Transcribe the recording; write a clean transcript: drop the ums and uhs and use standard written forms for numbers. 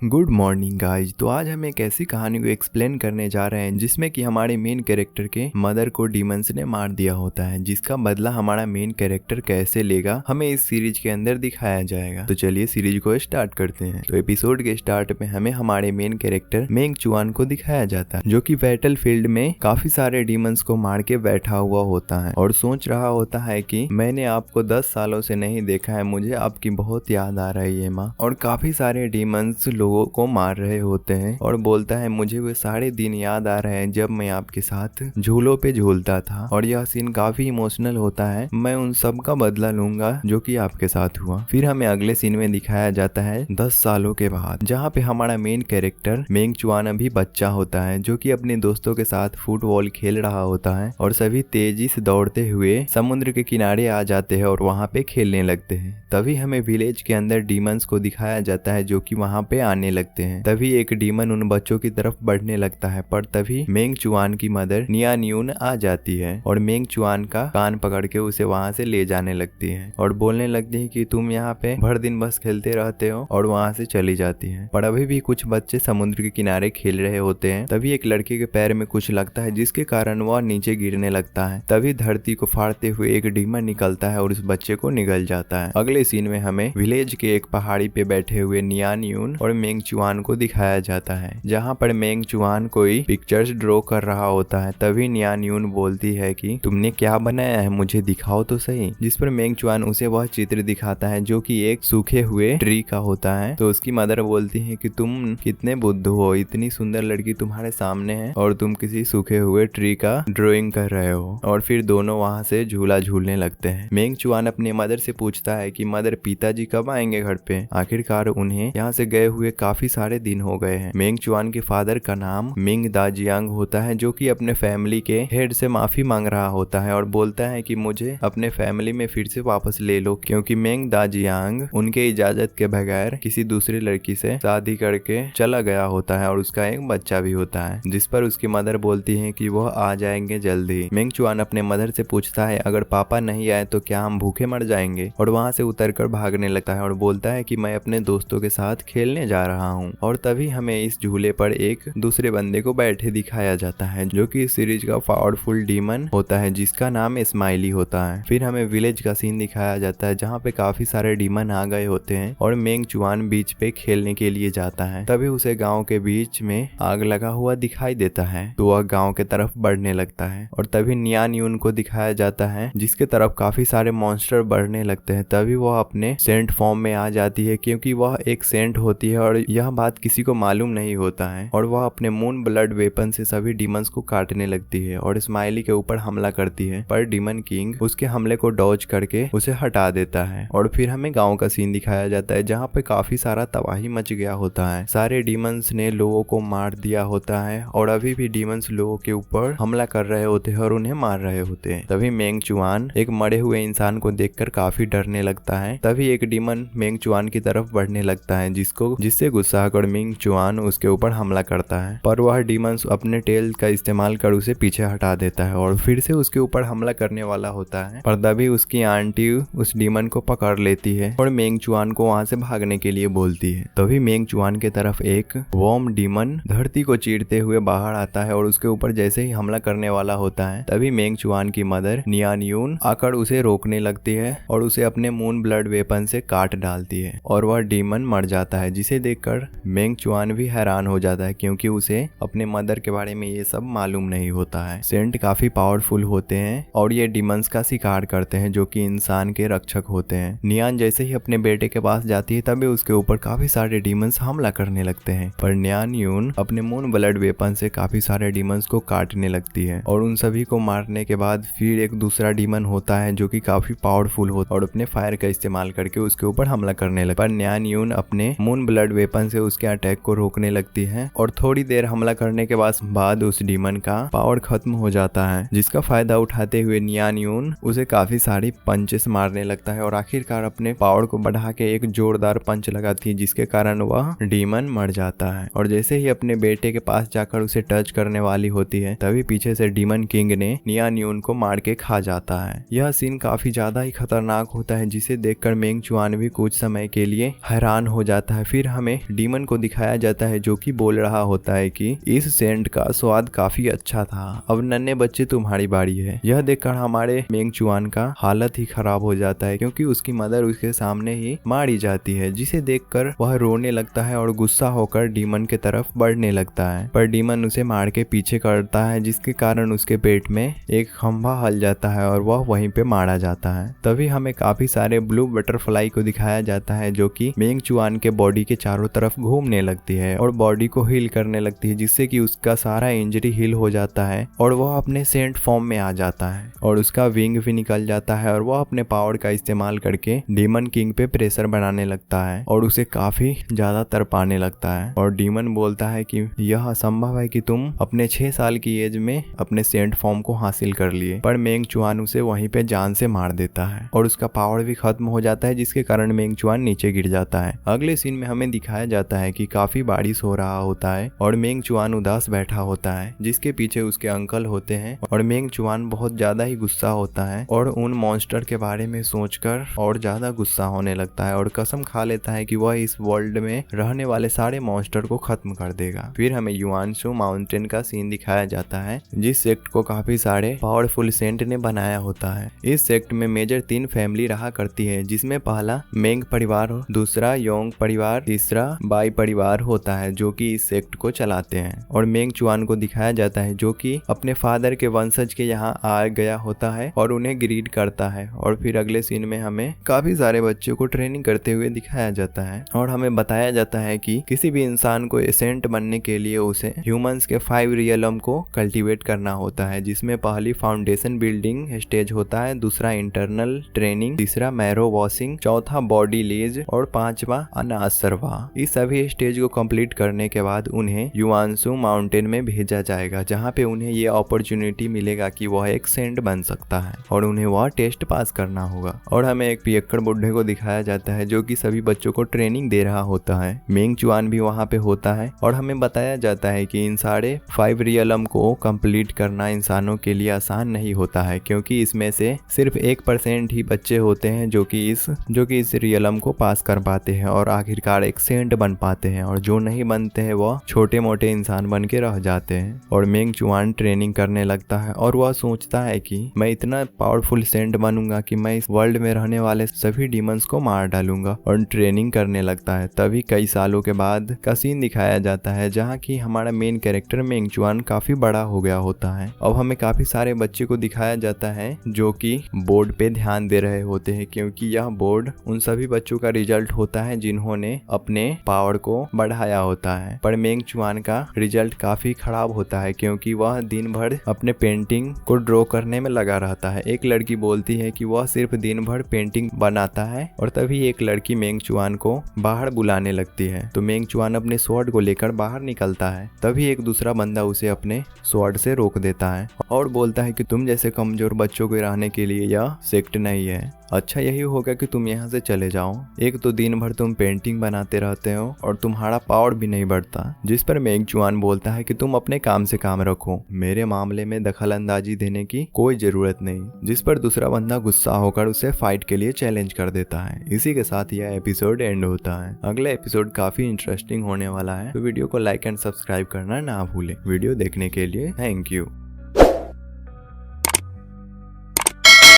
Good morning guys. तो आज हम एक ऐसी कहानी को एक्सप्लेन करने जा रहे हैं जिसमें कि हमारे मेन कैरेक्टर के मदर को डीमंस ने मार दिया होता है, जिसका बदला हमारा मेन कैरेक्टर कैसे लेगा हमें इस सीरीज के अंदर दिखाया जाएगा। तो चलिए सीरीज को स्टार्ट करते हैं। तो एपिसोड के स्टार्ट में हमें हमारे मेन कैरेक्टर मेंग चुआन को दिखाया जाता है, जो कि बैटल फील्ड में काफी सारे डीमंस को मार के बैठा हुआ होता है और सोच रहा होता है कि मैंने आपको 10 सालों से नहीं देखा है, मुझे आपकी बहुत याद आ रही है माँ। और काफी सारे डीमंस लोगों को मार रहे होते हैं और बोलता है मुझे वे सारे दिन याद आ रहे हैं जब मैं आपके साथ झूलों पे झूलता था, और यह सीन काफी इमोशनल होता है। मैं उन सब का बदला लूंगा जो कि आपके साथ हुआ। फिर हमें अगले सीन में दिखाया जाता है 10 सालों के बाद, जहाँ पे हमारा मेन कैरेक्टर मेंग चुआन अभी बच्चा होता है, जो कि अपने दोस्तों के साथ फुटबॉल खेल रहा होता है और सभी तेजी से दौड़ते हुए समुद्र के किनारे आ जाते हैं और वहाँ पे खेलने लगते हैं। तभी हमें विलेज के अंदर डीमंस को दिखाया जाता है जो कि वहाँ पे आने लगते हैं। तभी एक डीमन उन बच्चों की तरफ बढ़ने लगता है, पर तभी मेंग चुआन की मदर नियान यून आ जाती है और मेंग चुआन का कान पकड़ के उसे वहाँ से ले जाने लगती है और बोलने लगती है कि तुम यहाँ पे भर दिन बस खेलते रहते हो, और वहाँ से चली जाती है। पर अभी भी कुछ बच्चे समुद्र के किनारे खेल रहे होते हैं। तभी एक लड़के के पैर में कुछ लगता है जिसके कारण वह नीचे गिरने लगता है। तभी धरती को फाड़ते हुए एक डीमन निकलता है और उस बच्चे को निगल जाता है। अगले सीन में हमें विलेज के एक पहाड़ी पे बैठे हुए नियान यून और मेंग चुआन को दिखाया जाता है, जहाँ पर मेंग चुआन कोई पिक्चर्स ड्रॉ कर रहा होता है। तभी नियान यून बोलती है कि तुमने क्या बनाया है, मुझे दिखाओ तो सही। जिस पर मेंग चुआन उसे वह चित्र दिखाता है जो कि एक सूखे हुए ट्री का होता है। तो उसकी मदर बोलती है कि तुम कितने बुद्धू हो, इतनी सुंदर लड़की तुम्हारे सामने है और तुम किसी सूखे हुए ट्री का ड्रॉइंग कर रहे हो। और फिर दोनों वहाँ से झूला झूलने लगते हैं। मेंग चुआन अपने मदर से पूछता है कि मदर पिताजी कब आएंगे घर पे। आखिरकार उन्हें यहाँ से गए हुए काफी सारे दिन हो गए हैं। मेंग चुआन के फादर का नाम मिंग दाजियांग होता है, जो कि अपने फैमिली के हेड से माफी मांग रहा होता है और बोलता है कि मुझे अपने फैमिली में फिर से वापस ले लो, क्योंकि मेंग दाजियांग उनके इजाजत के बगैर किसी दूसरी लड़की से शादी करके चला गया होता है और उसका एक बच्चा भी होता है। जिस पर उसकी मदर बोलती है कि वह आ जाएंगे जल्दी। मेंग चुआन अपने मदर से पूछता है अगर पापा नहीं आए तो क्या हम भूखे मर जाएंगे, और वहाँ से उतरकर भागने लगता है और बोलता है कि मैं अपने दोस्तों के साथ खेलने जा रहा हूँ। और तभी हमें इस झूले पर एक दूसरे बंदे को बैठे दिखाया जाता है, जो कि इस सीरीज का पावरफुल डीमन होता है, जिसका नाम स्माइली होता है। फिर हमें विलेज का सीन दिखाया जाता है, जहाँ पे काफी सारे डीमन आ गए होते हैं और मेंग चुआन बीच पे खेलने के लिए जाता है। तभी उसे गाँव के बीच में आग लगा हुआ दिखाई देता है, तो वह गाँव के तरफ बढ़ने लगता है। और तभी नियान यून को दिखाया जाता है, जिसके तरफ काफी सारे मॉन्स्टर बढ़ने लगते हैं। तभी वह अपने सेंट फॉर्म में आ जाती है, क्योंकि वह एक सेंट होती है और यह बात किसी को मालूम नहीं होता है। और वह अपने मून ब्लड वेपन से सभी डीमंस को काटने लगती है और स्माइली के ऊपर हमला करती है, पर डीमन किंग उसके हमले को डॉज करके उसे हटा देता है। और फिर हमें गांव का सीन दिखाया जाता है, जहां पे काफी सारा तबाही मच गया होता है। सारे डीमंस ने लोगों को मार दिया होता है और अभी भी डीमंस लोगों के ऊपर हमला कर रहे होते हैं और उन्हें मार रहे होते हैं। तभी मेंग चुआन एक मरे हुए इंसान को देखकर काफी डरने लगता है। तभी एक डीमन मेंग चुआन की तरफ बढ़ने लगता है, जिससे गुस्सा कर मेंग चुआन उसके ऊपर हमला करता है, पर वह डीमन अपने टेल का इस्तेमाल कर उसे पीछे हटा देता है और फिर से उसके ऊपर हमला करने वाला होता है। पर तभी उसकी आंटी उस डीमन को पकड़ लेती है और मेंग चुआन को वहां से भागने के लिए बोलती है। तभी मेंग चुआन के तरफ एक वॉर्म डीमन धरती को चीरते हुए बाहर आता है और उसके ऊपर जैसे ही हमला करने वाला होता है, तभी मेंग चुआन की मदर नियान यून आकर उसे रोकने लगती है और उसे अपने मून ब्लड वेपन से काट डालती है और वह डीमन मर जाता है, जिसे देखकर मेंग चुआन भी हैरान हो जाता है, क्योंकि उसे अपने मदर के बारे में ये सब मालूम नहीं होता है। सेंट काफी पावरफुल होते हैं और ये डीमंस का शिकार करते हैं, जो कि इंसान के रक्षक होते हैं। नियान जैसे ही अपने बेटे के पास जाती है, तभी उसके ऊपर काफी सारे डीमंस हमला करने लगते हैं, पर नियान यून अपने मून ब्लड वेपन से काफी सारे डीमंस को काटने लगती है और उन सभी को मारने के बाद फिर एक दूसरा डीमन होता है जो कि काफी पावरफुल होता है और अपने फायर का इस्तेमाल करके उसके ऊपर हमला करने लगता है। पर नियान यून अपने मून ब्लड वेपन से उसके अटैक को रोकने लगती है और थोड़ी देर हमला करने के बाद उस डीमन का पावर खत्म हो जाता है, जिसका फायदा उठाते हुए नियान यून उसे काफी सारी पंचेस मारने लगता है और आखिरकार अपने पावर को बढ़ा के एक जोरदार पंच लगाती है, जिसके कारण वह डीमन मर जाता है। और जैसे ही अपने बेटे के पास जाकर उसे टच करने वाली होती है, तभी पीछे से डीमन किंग ने नियान यून को मार के खा जाता है। यह सीन काफी ज्यादा ही खतरनाक होता है, जिसे देखकर मेंग चुआन भी कुछ समय के लिए हैरान हो जाता है। फिर हमें हमें डीमन को दिखाया जाता है जो कि बोल रहा होता है कि इस सेंट का स्वाद काफी अच्छा था, अब नन्हे बच्चे तुम्हारी बारी है। यह देखकर हमारे मेंग चुआन का हालत ही खराब हो जाता है क्योंकि उसकी मदर उसके सामने ही मारी जाती है, जिसे देखकर वह रोने लगता है और गुस्सा होकर डीमन के तरफ बढ़ने लगता है। पर डीमन उसे मार के पीछे करता है, जिसके कारण उसके पेट में एक खंभा हल जाता है और वह वहीं पे मारा जाता है। तभी हमें काफी सारे ब्लू बटरफ्लाई को दिखाया जाता है जो कि मेंग चुआन के बॉडी के चारों तरफ घूमने लगती है और बॉडी को हील करने लगती है, जिससे कि उसका सारा इंजरी हील हो जाता है और वह अपने सेंट फॉर्म में आ जाता है और उसका विंग भी निकल जाता है और वह अपने पावर का इस्तेमाल करके डीमन किंग पे प्रेशर बनाने लगता है और उसे काफी ज्यादा तड़पाने लगता है। और डीमन बोलता है कि यह असंभव है कि तुम अपने 6 साल की एज में अपने सेंट फॉर्म को हासिल कर लिए। पर मेंग चुआन उसे वहीं पे जान से मार देता है और उसका पावर भी खत्म हो जाता है, जिसके कारण मेंग चुआन नीचे गिर जाता है। अगले सीन में हमें दिखाया जाता है कि काफी बारिश हो रहा होता है और मेंग चुआन उदास बैठा होता है, जिसके पीछे उसके अंकल होते हैं और मेंग चुआन बहुत ज्यादा ही गुस्सा होता है और उन मॉन्स्टर के बारे में सोचकर और ज्यादा गुस्सा होने लगता है और कसम खा लेता है कि वह इस वर्ल्ड में रहने वाले सारे मॉन्स्टर को खत्म कर देगा। फिर हमें युआनशु माउंटेन का सीन दिखाया जाता है, जिस सेक्ट को काफी सारे पावरफुल सेंट ने बनाया होता है। इस सेक्ट में मेजर 3 फैमिली रहा करती है, जिसमें पहला मेंग परिवार, दूसरा योंग परिवार, तीसरा बाई परिवार होता है जो कि इस सेक्ट को चलाते हैं। और मेंग चुआन को दिखाया जाता है जो कि अपने फादर के वंशज के यहाँ आ गया होता है और उन्हें ग्रीड करता है। और फिर अगले सीन में हमें काफी सारे बच्चों को ट्रेनिंग करते हुए दिखाया जाता है और हमें बताया जाता है कि किसी भी इंसान को एसेंट बनने के लिए उसे ह्यूमंस के 5 रियलम को कल्टीवेट करना होता है, जिसमें पहली फाउंडेशन बिल्डिंग स्टेज होता है, दूसरा इंटरनल ट्रेनिंग, तीसरा मैरो वॉशिंग, चौथा बॉडी लीज और 5वां अनाज सरवा। इस सभी स्टेज को कंप्लीट करने के बाद उन्हें युआनशु माउंटेन में भेजा जाएगा, जहाँ पे उन्हें ये अपॉर्चुनिटी मिलेगा कि वह एक सेंट बन सकता है और उन्हें वह टेस्ट पास करना होगा। और हमें एक पियक्कड़ बुढ़े को दिखाया जाता है जो कि सभी बच्चों को ट्रेनिंग दे रहा होता है। मेंग चुआन भी वहाँ पे होता है और हमें बताया जाता है कि इन सारे 5 रियलम को कंप्लीट करना इंसानों के लिए आसान नहीं होता है, क्योंकि इसमें से सिर्फ 1% ही बच्चे होते हैं जो कि इस रियलम को पास कर पाते हैं और आखिरकार एक सेंट बन पाते हैं, और जो नहीं बनते हैं वह छोटे मोटे इंसान बन के रह जाते हैं। और मेंग चुआन ट्रेनिंग करने लगता है और वह सोचता है कि मैं इतना पावरफुल सेंट बनूंगा कि मैं इस वर्ल्ड में रहने वाले सभी डीमंस को मार डालूंगा, और ट्रेनिंग करने लगता है। तभी कई सालों के बाद का सीन दिखाया जाता है जहाँ की हमारा मेन कैरेक्टर मेंग चुआन काफी बड़ा हो गया होता है। अब हमें काफी सारे बच्चे को दिखाया जाता है जो कि बोर्ड पे ध्यान दे रहे होते हैं, क्योंकि यह बोर्ड उन सभी बच्चों का रिजल्ट होता है जिन्होंने अपने पावर को बढ़ाया होता है। पर मेंग चुआन का रिजल्ट काफी खराब होता है क्योंकि वह दिन भर अपने पेंटिंग को ड्रॉ करने में लगा रहता है। एक लड़की बोलती है कि वह सिर्फ दिन भर पेंटिंग बनाता है और तभी एक लड़की मेंग चुआन को बाहर बुलाने लगती है। तो मेंग चुआन अपने स्वॉर्ड को लेकर बाहर निकलता है, तभी एक दूसरा बंदा उसे अपने स्वॉर्ड से रोक देता है और बोलता है कि तुम जैसे कमजोर बच्चों के रहने के लिए यह सेक्ट नहीं है, अच्छा यही होगा कि तुम यहाँ से चले जाओ। एक तो दिन भर तुम पेंटिंग बनाते रहते हो और तुम्हारा पावर भी नहीं बढ़ता। जिस पर मेंग चुआन बोलता है कि तुम अपने काम से काम रखो, मेरे मामले में दखल अंदाजी देने की कोई जरूरत नहीं। जिस पर दूसरा बंदा गुस्सा होकर उसे फाइट के लिए चैलेंज कर देता है। इसी के साथ यह एपिसोड एंड होता है। अगला एपिसोड काफी इंटरेस्टिंग होने वाला है, तो वीडियो को लाइक एंड सब्सक्राइब करना ना भूलें। वीडियो देखने के लिए थैंक यू।